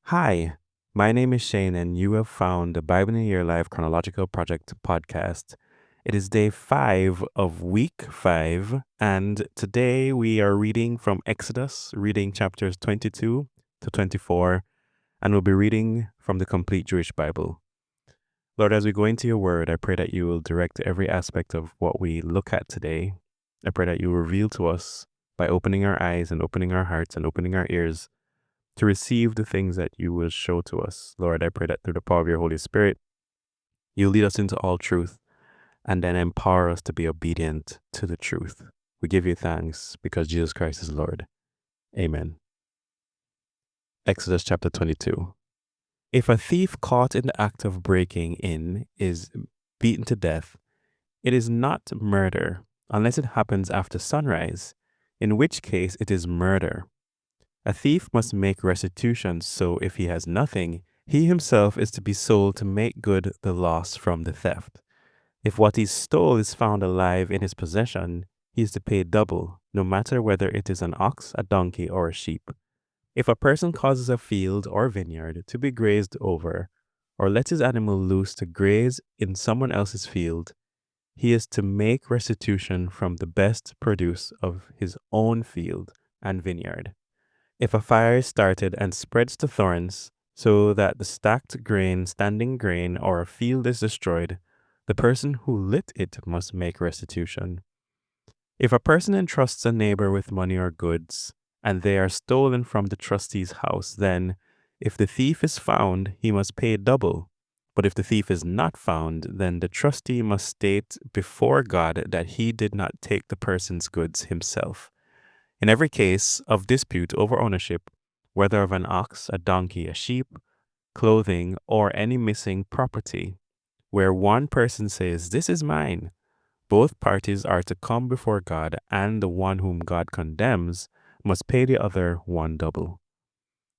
Hi, my name is Shane, and you have found the Bible in a Year Live Chronological Project podcast. It is day 5 of week 5, and today we are reading from Exodus, reading chapters 22 to 24, and we'll be reading from the Complete Jewish Bible. Lord, as we go into your word, I pray that you will direct every aspect of what we look at today. I pray that you will reveal to us by opening our eyes and opening our hearts and opening our ears to receive the things that you will show to us. Lord, I pray that through the power of your Holy Spirit, you lead us into all truth and then empower us to be obedient to the truth. We give you thanks because Jesus Christ is Lord. Amen. Exodus chapter 22. If a thief caught in the act of breaking in is beaten to death, it is not murder unless it happens after sunrise, in which case it is murder. A thief must make restitution, so if he has nothing, he himself is to be sold to make good the loss from the theft. If what he stole is found alive in his possession, he is to pay double, no matter whether it is an ox, a donkey, or a sheep. If a person causes a field or vineyard to be grazed over, or lets his animal loose to graze in someone else's field, he is to make restitution from the best produce of his own field and vineyard. If a fire is started and spreads to thorns, so that the stacked grain, standing grain, or a field is destroyed, the person who lit it must make restitution. If a person entrusts a neighbor with money or goods, and they are stolen from the trustee's house, then, if the thief is found, he must pay double. But if the thief is not found, then the trustee must state before God that he did not take the person's goods himself. In every case of dispute over ownership, whether of an ox, a donkey, a sheep, clothing, or any missing property, where one person says, "This is mine," both parties are to come before God, and the one whom God condemns must pay the other one double.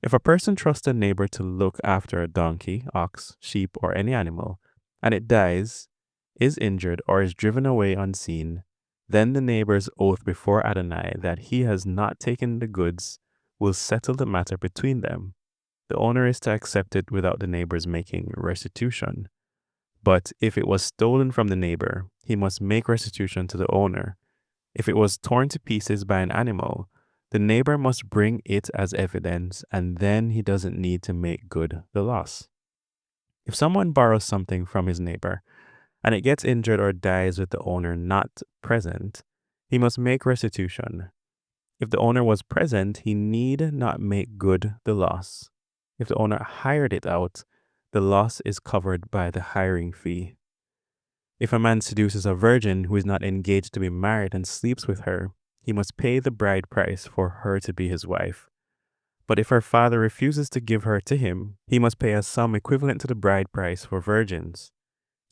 If a person trusts a neighbor to look after a donkey, ox, sheep, or any animal, and it dies, is injured, or is driven away unseen, then the neighbor's oath before Adonai that he has not taken the goods will settle the matter between them. The owner is to accept it without the neighbor's making restitution. But if it was stolen from the neighbor, he must make restitution to the owner. If it was torn to pieces by an animal, the neighbor must bring it as evidence, and then he doesn't need to make good the loss. If someone borrows something from his neighbor, and it gets injured or dies with the owner not present, he must make restitution. If the owner was present, he need not make good the loss. If the owner hired it out, the loss is covered by the hiring fee. If a man seduces a virgin who is not engaged to be married and sleeps with her, he must pay the bride price for her to be his wife. But if her father refuses to give her to him, he must pay a sum equivalent to the bride price for virgins.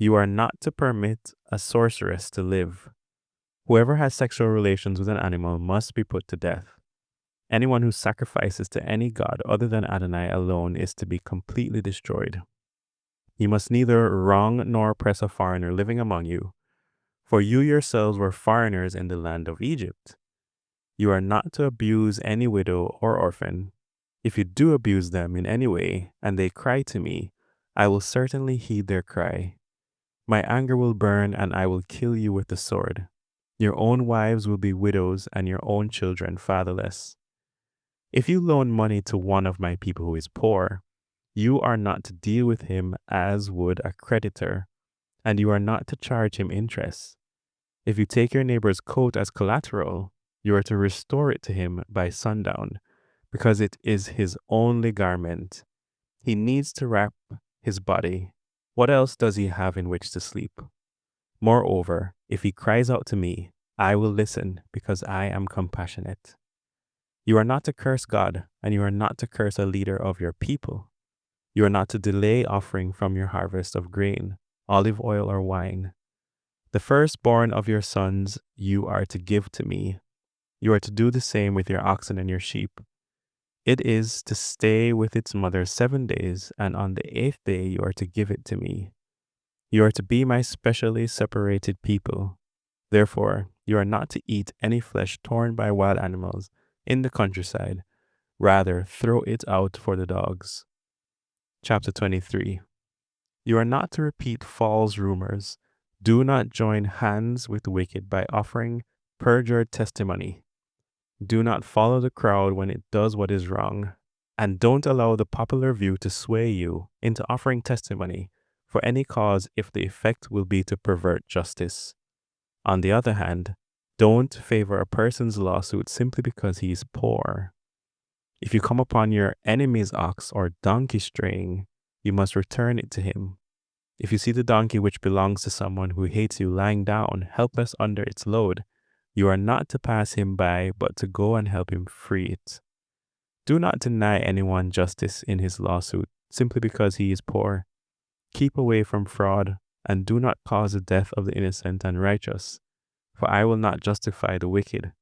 You are not to permit a sorceress to live. Whoever has sexual relations with an animal must be put to death. Anyone who sacrifices to any god other than Adonai alone is to be completely destroyed. You must neither wrong nor oppress a foreigner living among you, for you yourselves were foreigners in the land of Egypt. You are not to abuse any widow or orphan. If you do abuse them in any way, and they cry to me, I will certainly heed their cry. My anger will burn, and I will kill you with the sword. Your own wives will be widows, and your own children fatherless. If you loan money to one of my people who is poor, you are not to deal with him as would a creditor, and you are not to charge him interest. If you take your neighbor's coat as collateral, you are to restore it to him by sundown, because it is his only garment. He needs to wrap his body. What else does he have in which to sleep? Moreover, if he cries out to me, I will listen, because I am compassionate. You are not to curse God, and you are not to curse a leader of your people. You are not to delay offering from your harvest of grain, olive oil, or wine. The firstborn of your sons you are to give to me. You are to do the same with your oxen and your sheep. It is to stay with its mother 7 days, and on the 8th day you are to give it to me. You are to be my specially separated people. Therefore, you are not to eat any flesh torn by wild animals in the countryside. Rather, throw it out for the dogs. Chapter 23. You are not to repeat false rumors. Do not join hands with the wicked by offering perjured testimony. Do not follow the crowd when it does what is wrong. And don't allow the popular view to sway you into offering testimony for any cause if the effect will be to pervert justice. On the other hand, don't favor a person's lawsuit simply because he is poor. If you come upon your enemy's ox or donkey straying, you must return it to him. If you see the donkey which belongs to someone who hates you lying down, helpless under its load, you are not to pass him by, but to go and help him free it. Do not deny anyone justice in his lawsuit, simply because he is poor. Keep away from fraud, and do not cause the death of the innocent and righteous, for I will not justify the wicked.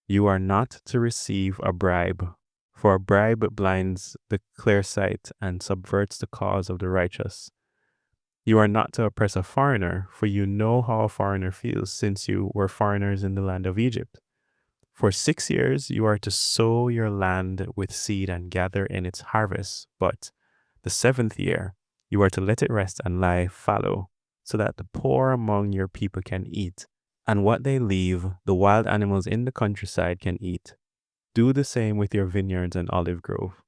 You are not to receive a bribe, for a bribe blinds the clear sight and subverts the cause of the righteous. You are not to oppress a foreigner, for you know how a foreigner feels, since you were foreigners in the land of Egypt. For 6 years you are to sow your land with seed and gather in its harvest, but the 7th year you are to let it rest and lie fallow, so that the poor among your people can eat, and what they leave, the wild animals in the countryside can eat. Do the same with your vineyards and olive grove.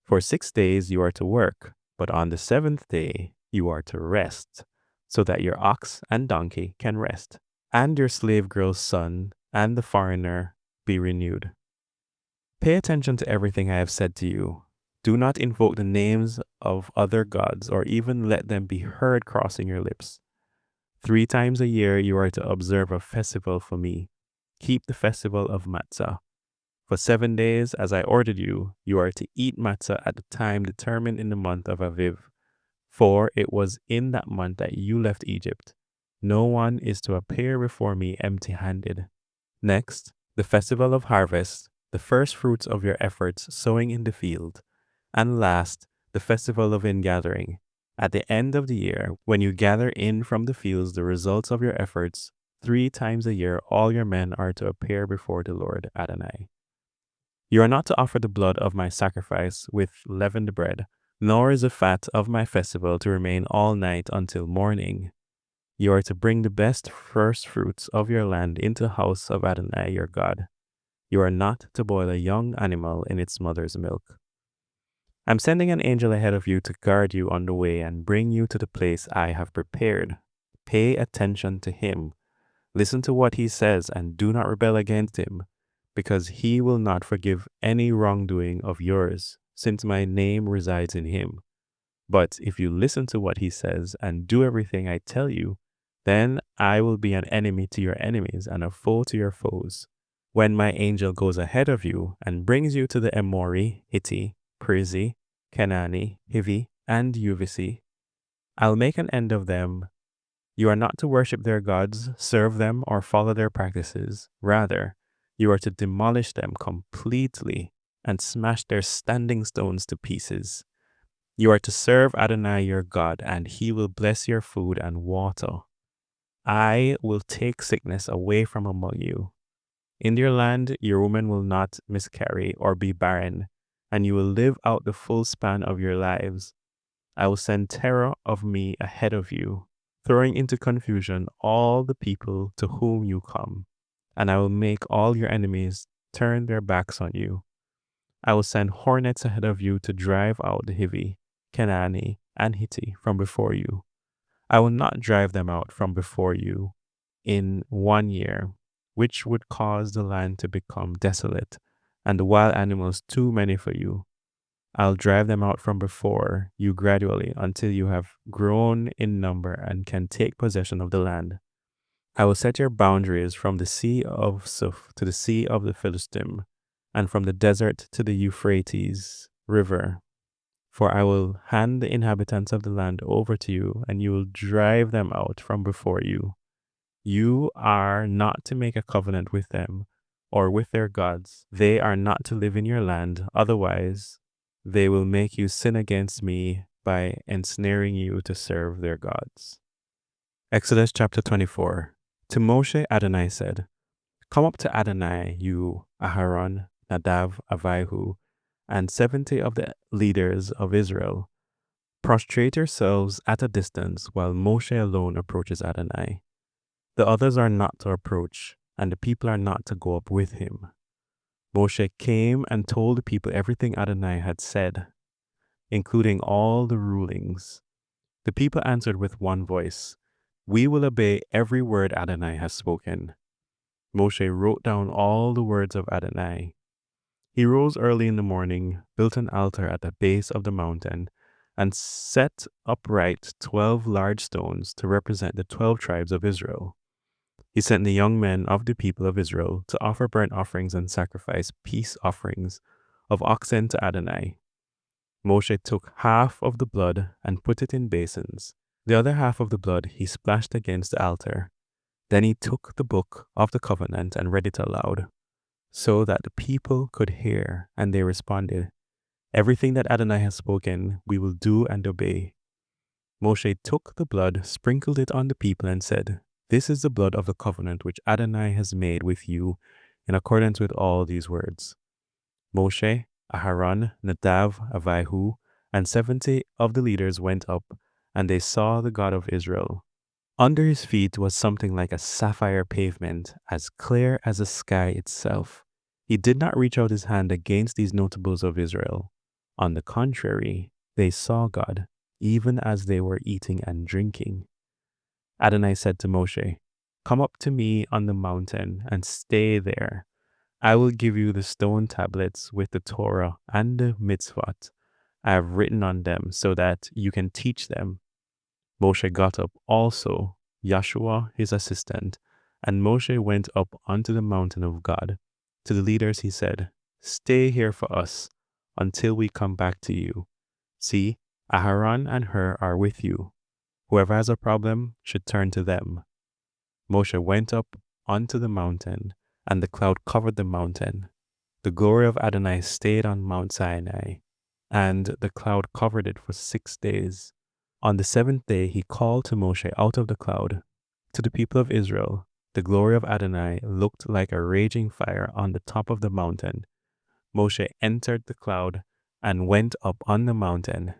For 6 days you are to work, but on the 7th day you are to rest, so that your ox and donkey can rest, and your slave girl's son and the foreigner be renewed. Pay attention to everything I have said to you. Do not invoke the names of other gods, or even let them be heard crossing your lips. 3 times a year you are to observe a festival for me. Keep the festival of Matzah. For 7 days, as I ordered you, you are to eat matzah at the time determined in the month of Aviv. For it was in that month that you left Egypt. No one is to appear before me empty-handed. Next, the festival of harvest, the first fruits of your efforts sowing in the field. And last, the festival of ingathering. At the end of the year, when you gather in from the fields the results of your efforts, 3 times a year all your men are to appear before the Lord Adonai. You are not to offer the blood of my sacrifice with leavened bread, nor is the fat of my festival to remain all night until morning. You are to bring the best first fruits of your land into the house of Adonai your God. You are not to boil a young animal in its mother's milk. I'm sending an angel ahead of you to guard you on the way and bring you to the place I have prepared. Pay attention to him. Listen to what he says and do not rebel against him, because he will not forgive any wrongdoing of yours, since my name resides in him. But if you listen to what he says and do everything I tell you, then I will be an enemy to your enemies and a foe to your foes. When my angel goes ahead of you and brings you to the Amori, Hitti, Perizi, Canaani, Hivi, and Uvisi, I'll make an end of them. You are not to worship their gods, serve them, or follow their practices. Rather, you are to demolish them completely and smash their standing stones to pieces. You are to serve Adonai your God, and he will bless your food and water. I will take sickness away from among you. In your land, your woman will not miscarry or be barren, and you will live out the full span of your lives. I will send terror of me ahead of you, throwing into confusion all the people to whom you come, and I will make all your enemies turn their backs on you. I will send hornets ahead of you to drive out the Hivi, Canaani, and Hitti from before you. I will not drive them out from before you in 1 year, which would cause the land to become desolate, and the wild animals too many for you. I'll drive them out from before you gradually until you have grown in number and can take possession of the land. I will set your boundaries from the Sea of Suf to the Sea of the Philistine, and from the desert to the Euphrates River. For I will hand the inhabitants of the land over to you, and you will drive them out from before you. You are not to make a covenant with them or with their gods. They are not to live in your land, otherwise they will make you sin against me by ensnaring you to serve their gods. Exodus chapter 24. To Moshe Adonai said, Come up to Adonai, you, Aharon, Nadav, Avihu, and 70 of the leaders of Israel, Prostrate yourselves at a distance while Moshe alone approaches Adonai. The others are not to approach, and the people are not to go up with him. Moshe came and told the people everything Adonai had said, including all the rulings. The people answered with one voice, "We will obey every word Adonai has spoken." Moshe wrote down all the words of Adonai. He rose early in the morning, built an altar at the base of the mountain, and set upright 12 large stones to represent the 12 tribes of Israel. He sent the young men of the people of Israel to offer burnt offerings and sacrifice peace offerings of oxen to Adonai. Moshe took half of the blood and put it in basins. The other half of the blood he splashed against the altar. Then he took the book of the covenant and read it aloud, so that the people could hear, and they responded, "Everything that Adonai has spoken, we will do and obey." Moshe took the blood, sprinkled it on the people, and said, "This is the blood of the covenant which Adonai has made with you in accordance with all these words." Moshe, Aharon, Nadav, Avihu, and 70 of the leaders went up, and they saw the God of Israel. Under his feet was something like a sapphire pavement, as clear as the sky itself. He did not reach out his hand against these notables of Israel. On the contrary, they saw God, even as they were eating and drinking. Adonai said to Moshe, "Come up to me on the mountain and stay there. I will give you the stone tablets with the Torah and the mitzvot I have written on them so that you can teach them." Moshe got up also, Yahshua his assistant, and Moshe went up onto the mountain of God. To the leaders he said, "Stay here for us until we come back to you. See, Aharon and Hur are with you. Whoever has a problem should turn to them." Moshe went up onto the mountain, and the cloud covered the mountain. The glory of Adonai stayed on Mount Sinai, and the cloud covered it for 6 days. On the 7th day he called to Moshe out of the cloud. To the people of Israel, the glory of Adonai looked like a raging fire on the top of the mountain. Moshe entered the cloud and went up on the mountain.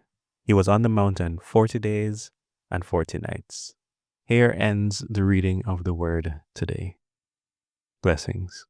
He was on the mountain 40 days and 40 nights. Here ends the reading of the word today. Blessings.